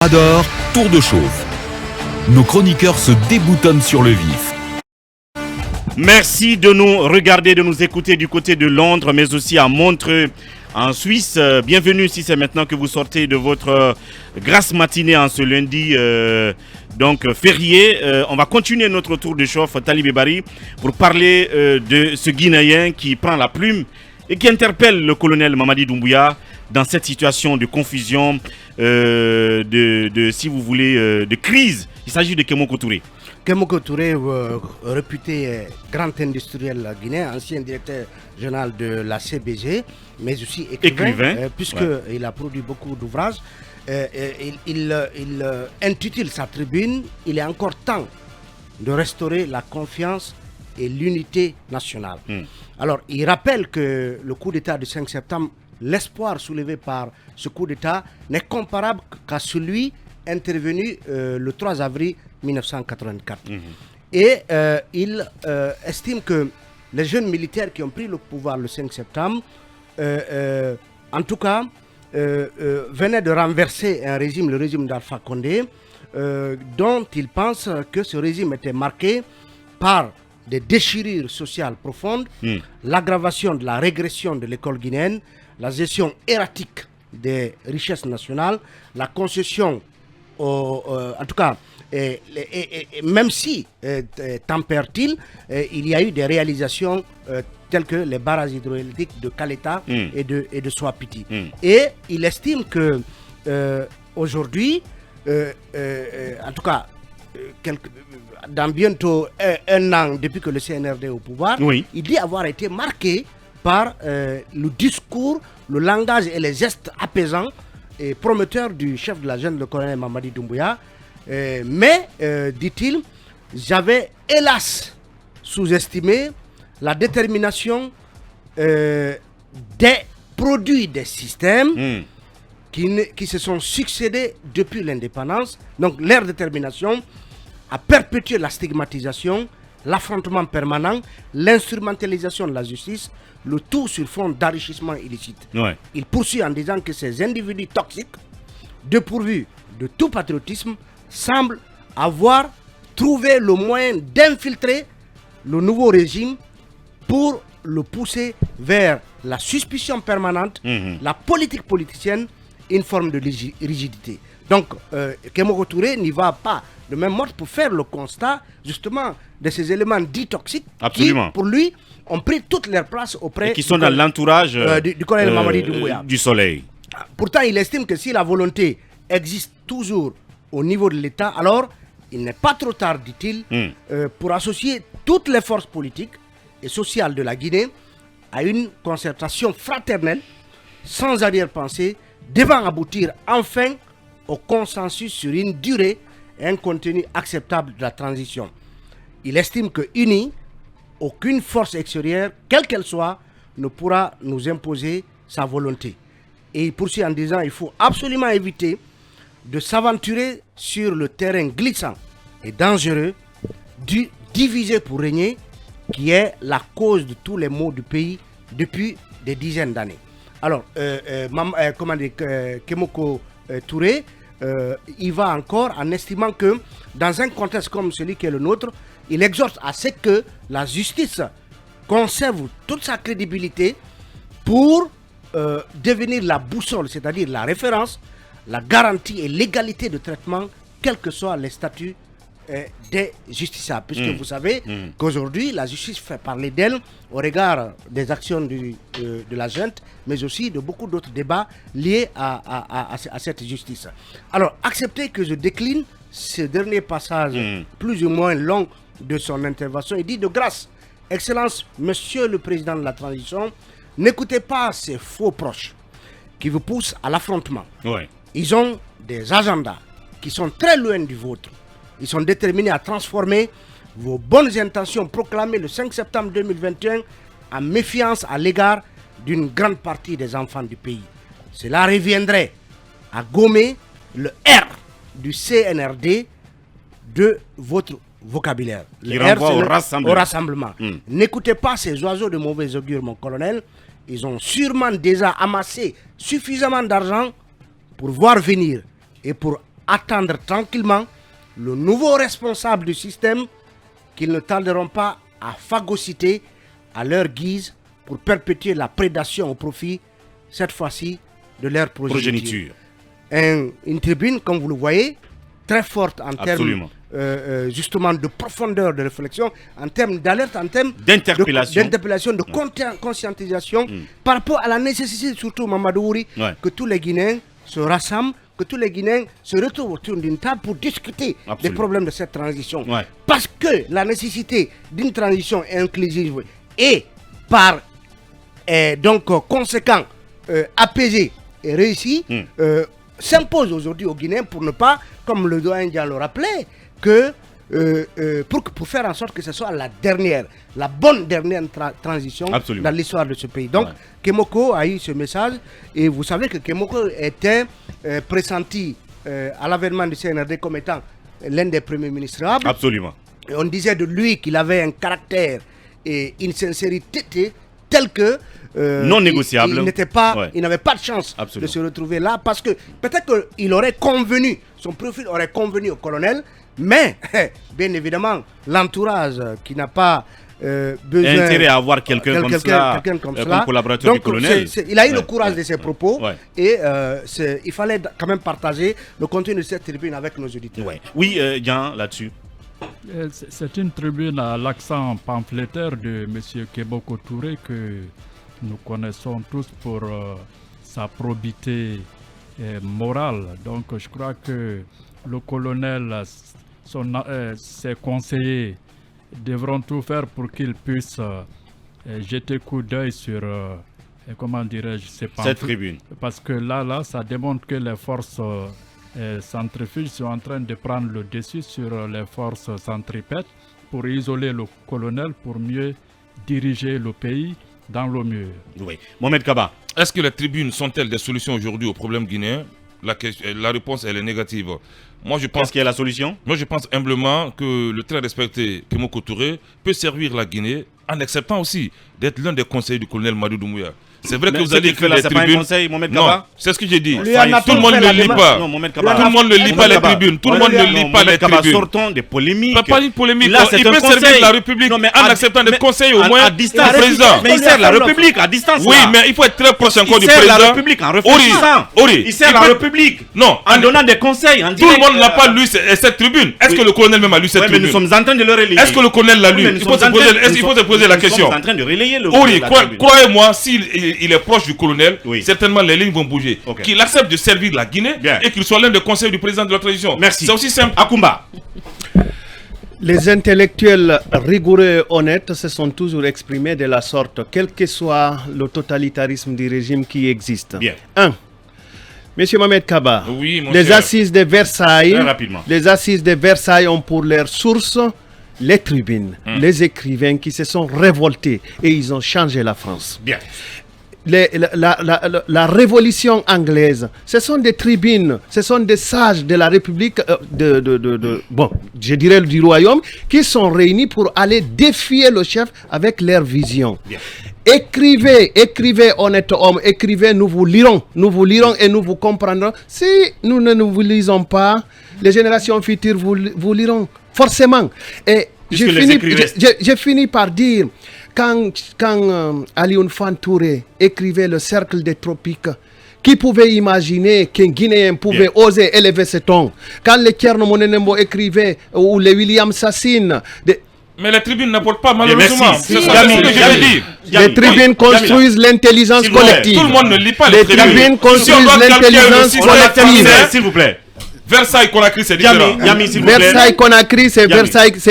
Adore, tour de chauffe. Nos chroniqueurs se déboutonnent sur le vif. Merci de nous regarder, de nous écouter du côté de Londres, mais aussi à Montreux, en Suisse. Bienvenue si c'est maintenant que vous sortez de votre grasse matinée en ce lundi férié. On va continuer notre tour de chauffe, Talibé Bari, pour parler de ce Guinéen qui prend la plume et qui interpelle le colonel Mamadi Doumbouya dans cette situation de confusion, de crise. Il s'agit de Kémoko Touré. Kémoko Touré, réputé grand industriel guinéen, ancien directeur général de la CBG, mais aussi écrivain. Puisqu'il a produit beaucoup d'ouvrages. Il intitule sa tribune « Il est encore temps de restaurer la confiance et l'unité nationale ». Alors, il rappelle que le coup d'État du 5 septembre, l'espoir soulevé par ce coup d'État n'est comparable qu'à celui intervenu le 3 avril 1984. Et il estime que les jeunes militaires qui ont pris le pouvoir le 5 septembre, en tout cas, venaient de renverser un régime, le régime d'Alpha Condé, dont il pense que ce régime était marqué par des déchirures sociales profondes, l'aggravation de la régression de l'école guinéenne, la gestion erratique des richesses nationales, la concession, en tout cas, même si tempère-t-il, il y a eu des réalisations telles que les barrages hydroélectriques de Kaleta et de Swapiti. Et il estime que aujourd'hui, en tout cas, dans bientôt un an depuis que le CNRD est au pouvoir, il dit avoir été marqué par le discours, le langage et les gestes apaisants et prometteurs du chef de la junte, le colonel Mamadi Doumbouya. Mais, dit-il, j'avais hélas sous-estimé la détermination des produits des systèmes qui se sont succédés depuis l'indépendance. Donc leur détermination à perpétuer la stigmatisation, l'affrontement permanent, l'instrumentalisation de la justice, le tout sur fond d'enrichissement illicite. Il poursuit en disant que ces individus toxiques, dépourvus de tout patriotisme, semblent avoir trouvé le moyen d'infiltrer le nouveau régime pour le pousser vers la suspicion permanente, la politique politicienne, une forme de rigidité. Donc, Kémoko Touré n'y va pas de même mode pour faire le constat, justement, de ces éléments dits toxiques qui, pour lui, ont pris toute leur place auprès... Et qui sont dans l'entourage du colonel Mamadi Doumbouya. Du soleil. Pourtant, il estime que si la volonté existe toujours au niveau de l'État, alors il n'est pas trop tard, dit-il, pour associer toutes les forces politiques et sociales de la Guinée à une concertation fraternelle, sans arrière-pensée, devant aboutir enfin au consensus sur une durée et un contenu acceptable de la transition. Il estime que unis, aucune force extérieure, quelle qu'elle soit, ne pourra nous imposer sa volonté. Et il poursuit en disant qu'il faut absolument éviter de s'aventurer sur le terrain glissant et dangereux du diviser pour régner, qui est la cause de tous les maux du pays depuis des dizaines d'années. Alors, Kémoko Touré, il va encore en estimant que dans un contexte comme celui qui est le nôtre, il exhorte à ce que la justice conserve toute sa crédibilité pour devenir la boussole, c'est-à-dire la référence, la garantie et l'égalité de traitement, quels que soient les statuts des justiciables. Puisque vous savez qu'aujourd'hui, la justice fait parler d'elle au regard des actions de la junte, mais aussi de beaucoup d'autres débats liés à cette justice. Alors, acceptez que je décline ce dernier passage plus ou moins long de son intervention. Il dit de grâce, Excellence, Monsieur le Président de la Transition, n'écoutez pas ces faux proches qui vous poussent à l'affrontement. Ils ont des agendas qui sont très loin du vôtre. Ils sont déterminés à transformer vos bonnes intentions proclamées le 5 septembre 2021 en méfiance à l'égard d'une grande partie des enfants du pays. Cela reviendrait à gommer le R du CNRD de votre vocabulaire. Le R, renvoie au rassemblement. N'écoutez pas ces oiseaux de mauvais augure, mon colonel. Ils ont sûrement déjà amassé suffisamment d'argent pour voir venir et pour attendre tranquillement le nouveau responsable du système qu'ils ne tarderont pas à phagocyter à leur guise pour perpétuer la prédation au profit, cette fois-ci, de leur progéniture. Une tribune, comme vous le voyez, très forte en termes justement de profondeur de réflexion, en termes d'alerte, en termes d'interpellation, de conscientisation par rapport à la nécessité, surtout Mamadou Ouri, que tous les Guinéens se rassemblent, que tous les Guinéens se retrouvent autour d'une table pour discuter des problèmes de cette transition. Parce que la nécessité d'une transition inclusive et par donc conséquent apaisée et réussie s'impose aujourd'hui aux Guinéens pour ne pas, comme le doyen Ndiaye le rappelait, que pour faire en sorte que ce soit la bonne dernière transition dans l'histoire de ce pays. Donc, Kémoko a eu ce message et vous savez que Kémoko était pressenti à l'avènement du CNRD comme étant l'un des premiers ministrables. Absolument. Et on disait de lui qu'il avait un caractère et une sincérité telle que non négociable. Il n'avait pas de chance de se retrouver là parce que peut-être qu'il aurait convenu, son profil aurait convenu au colonel, mais bien évidemment l'entourage qui n'a pas besoin intérêt à avoir quelqu'un comme cela comme collaborateur du colonel. Il a eu le courage de ses propos et il fallait quand même partager le contenu de cette tribune avec nos auditeurs. Oui, Jean, là-dessus. C'est une tribune à l'accent pamphlétaire de M. Kémoko Touré que nous connaissons tous pour sa probité morale. Donc je crois que le colonel, ses conseillers devront tout faire pour qu'il puisse jeter coup d'œil sur comment dirais-je, cette tribune. Parce que là, ça démontre que les forces centrifuges sont en train de prendre le dessus sur les forces centripètes pour isoler le colonel, pour mieux diriger le pays dans le mieux. Oui. Mohamed Kaba. Est-ce que les tribunes sont-elles des solutions aujourd'hui aux problèmes guinéens? La réponse, elle est négative. Moi, je pense qu'il y a la solution. Moi, je pense humblement que le très respecté Kémoko Touré peut servir la Guinée en acceptant aussi d'être l'un des conseillers du colonel Madou Doumbouya. C'est vrai que vous avez écrit les tribunes. Non, c'est ce que j'ai dit. Tout le monde ne lit pas. Tout le monde ne lit pas les tribunes. Tout le monde ne lit pas les tribunes. Sortons des polémiques. Pas de polémique. Il peut servir la République en acceptant d'être conseiller au moins du président. Mais il sert la République à distance. Oui, mais il faut être très proche encore du président. Il sert la République en réfléchissant. Il sert la République. Non, en donnant des conseils. Tout le monde n'a pas lu cette tribune. Est-ce que le colonel même a lu cette tribune? Mais nous sommes en train de le relayer. Est-ce que le colonel l'a lu? Il faut se poser la question. Nous sommes en train de relayer le. Croyez-moi, s'il est proche du colonel, certainement les lignes vont bouger. Qu'il accepte de servir la Guinée et qu'il soit l'un des conseils du président de la transition. Merci. C'est aussi simple. Akoumba. Les intellectuels rigoureux et honnêtes se sont toujours exprimés de la sorte, quel que soit le totalitarisme du régime qui existe. Bien. 1. Monsieur Mohamed Kaba, oui, les assises de Versailles, ont pour leur source les tribunes, les écrivains qui se sont révoltés et ils ont changé la France. Bien. La révolution anglaise, ce sont des tribunes, ce sont des sages de la République, je dirais du royaume, qui sont réunis pour aller défier le chef avec leur vision. Bien. Écrivez, honnête homme, écrivez, nous vous lirons et nous vous comprendrons. Si nous ne vous lisons pas, les générations futures vous liront forcément. Et j'ai fini par dire, quand Alioune Fan Touré écrivait Le Cercle des Tropiques, qui pouvait imaginer qu'un Guinéen pouvait oser élever ce ton? Quand les Thierno Monenembo écrivaient, ou les William Sassine... Mais les tribunes n'apportent pas malheureusement. C'est ce que je dis. Les tribunes construisent l'intelligence collective. Tout le monde ne lit pas les tribunes. Les tribunes construisent l'intelligence collective. S'il vous plaît. Versailles-Conakry, c'est différent. Versailles-Conakry, c'est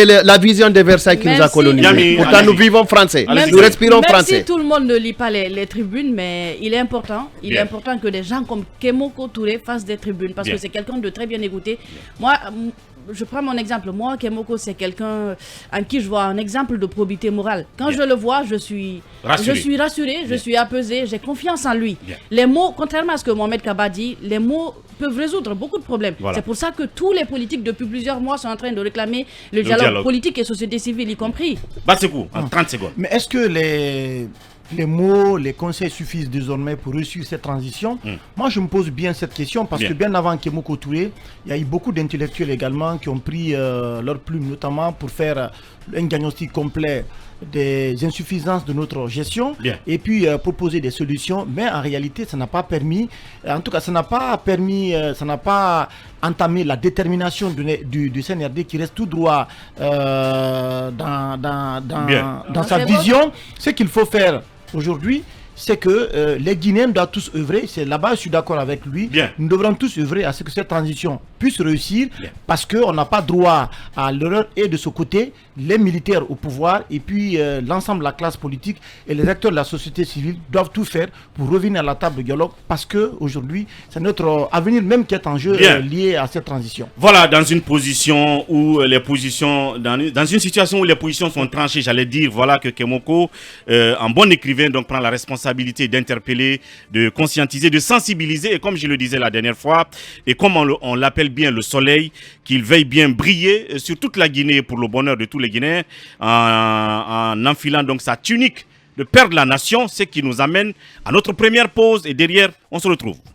la vision de Versailles qui nous a colonisés. Pourtant, nous vivons français. Nous respirons français. Même si tout le monde ne lit pas les tribunes, mais il est important que des gens comme Kémoko Touré fassent des tribunes parce que c'est quelqu'un de très bien écouté. Moi, je prends mon exemple. Moi, Kémoko, c'est quelqu'un en qui je vois un exemple de probité morale. Quand je le vois, je suis rassuré, je suis apaisé, j'ai confiance en lui. Les mots, contrairement à ce que Mohamed Kaba dit, les mots peuvent résoudre beaucoup de problèmes. Voilà. C'est pour ça que tous les politiques, depuis plusieurs mois, sont en train de réclamer le dialogue politique et société civile, y compris. Bassekou, en 30 secondes. Mais est-ce que les mots, les conseils suffisent désormais pour réussir cette transition. Moi, je me pose bien cette question parce que bien avant Kémoko Touré, il y a eu beaucoup d'intellectuels également qui ont pris leur plume, notamment pour faire un diagnostic complet des insuffisances de notre gestion et puis proposer des solutions, mais en réalité ça n'a pas permis, en tout cas ça n'a pas entamé la détermination du CNRD qui reste tout droit dans sa vision. Ce qu'il faut faire aujourd'hui, c'est que les Guinéens doivent tous œuvrer, c'est là-bas je suis d'accord avec lui, nous devrons tous œuvrer à ce que cette transition puisse réussir parce qu'on n'a pas droit à l'erreur et de ce côté, les militaires au pouvoir et puis l'ensemble de la classe politique et les acteurs de la société civile doivent tout faire pour revenir à la table de dialogue parce qu'aujourd'hui c'est notre avenir même qui est en jeu lié à cette transition. Voilà, dans une position où les positions, dans une situation où les positions sont tranchées, j'allais dire, voilà que Kémoko, en bon écrivain, donc prend la responsabilité d'interpeller, de conscientiser, de sensibiliser et comme je le disais la dernière fois, et comme on l'appelle bien le soleil, qu'il veille bien briller sur toute la Guinée pour le bonheur de tous les Guinéens en enfilant donc sa tunique de père de la nation, ce qui nous amène à notre première pause et derrière on se retrouve.